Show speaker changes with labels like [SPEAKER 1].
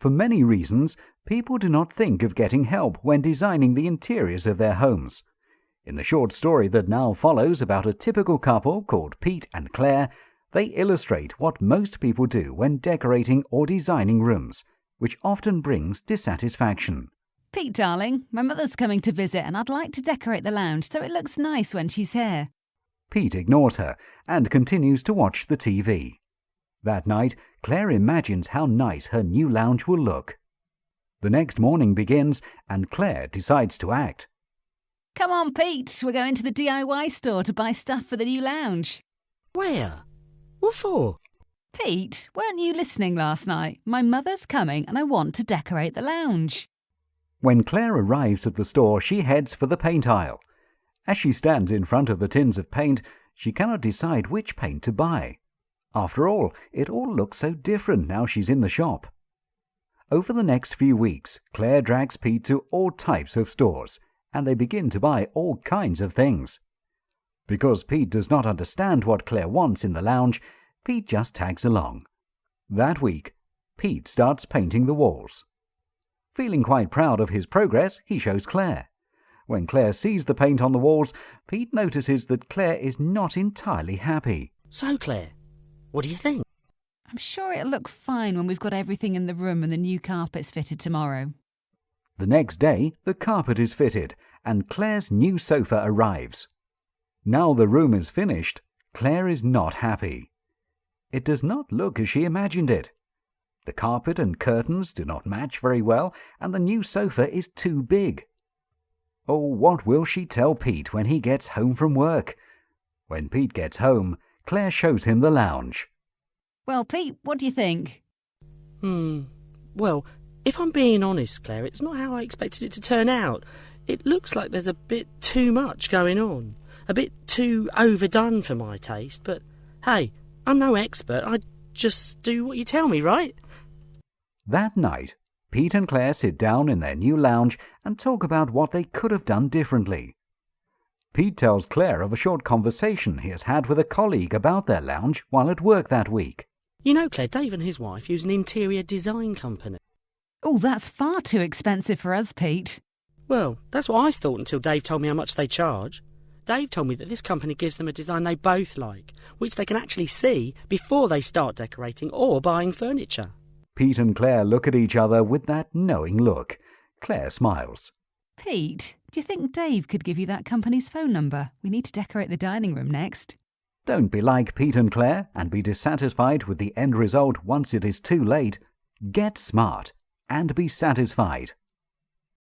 [SPEAKER 1] For many reasons, people do not think of getting help when designing the interiors of their homes. In the short story that now follows about a typical couple called Pete and Claire, they illustrate what most people do when decorating or designing rooms, which often brings dissatisfaction.
[SPEAKER 2] Pete, darling, my mother's coming to visit and I'd like to decorate the lounge so it looks nice when she's here.
[SPEAKER 1] Pete ignores her and continues to watch the TV. That night, Claire imagines how nice her new lounge will look. The next morning begins and Claire decides to act.
[SPEAKER 2] Come on, Pete, we're going to the DIY store to buy stuff for the new lounge.
[SPEAKER 3] Where? What for?
[SPEAKER 2] Pete, weren't you listening last night? My mother's coming and I want to decorate the lounge.
[SPEAKER 1] When Claire arrives at the store, she heads for the paint aisle. As she stands in front of the tins of paint, she cannot decide which paint to buy. After all, it all looks so different now she's in the shop. Over the next few weeks, Claire drags Pete to all types of stores, and they begin to buy all kinds of things. Because Pete does not understand what Claire wants in the lounge, Pete just tags along. That week, Pete starts painting the walls. Feeling quite proud of his progress, he shows Claire. When Claire sees the paint on the walls, Pete notices that Claire is not entirely happy.
[SPEAKER 3] So, Claire, what do you think?
[SPEAKER 2] I'm sure it'll look fine when we've got everything in the room and the new carpet's fitted tomorrow.
[SPEAKER 1] The next day, the carpet is fitted, and Claire's new sofa arrives. Now the room is finished, Claire is not happy. It does not look as she imagined it. The carpet and curtains do not match very well, and the new sofa is too big. Oh, what will she tell Pete when he gets home from work? When Pete gets home, Claire shows him the lounge.
[SPEAKER 2] Well, Pete, what do you think?
[SPEAKER 3] Well, if I'm being honest, Claire, it's not how I expected it to turn out. It looks like there's a bit too much going on. A bit too overdone for my taste, but hey, I'm no expert. I just do what you tell me, right?
[SPEAKER 1] That night, Pete and Claire sit down in their new lounge and talk about what they could have done differently. Pete tells Claire of a short conversation he has had with a colleague about their lounge while at work that week.
[SPEAKER 3] You know, Claire, Dave and his wife use an interior design company.
[SPEAKER 2] Oh, that's far too expensive for us, Pete.
[SPEAKER 3] Well, that's what I thought until Dave told me how much they charge. Dave told me that this company gives them a design they both like, which they can actually see before they start decorating or buying furniture.
[SPEAKER 1] Pete and Claire look at each other with that knowing look. Claire smiles.
[SPEAKER 2] Pete, do you think Dave could give you that company's phone number? We need to decorate the dining room next.
[SPEAKER 1] Don't be like Pete and Claire and be dissatisfied with the end result once it is too late. Get smart and be satisfied.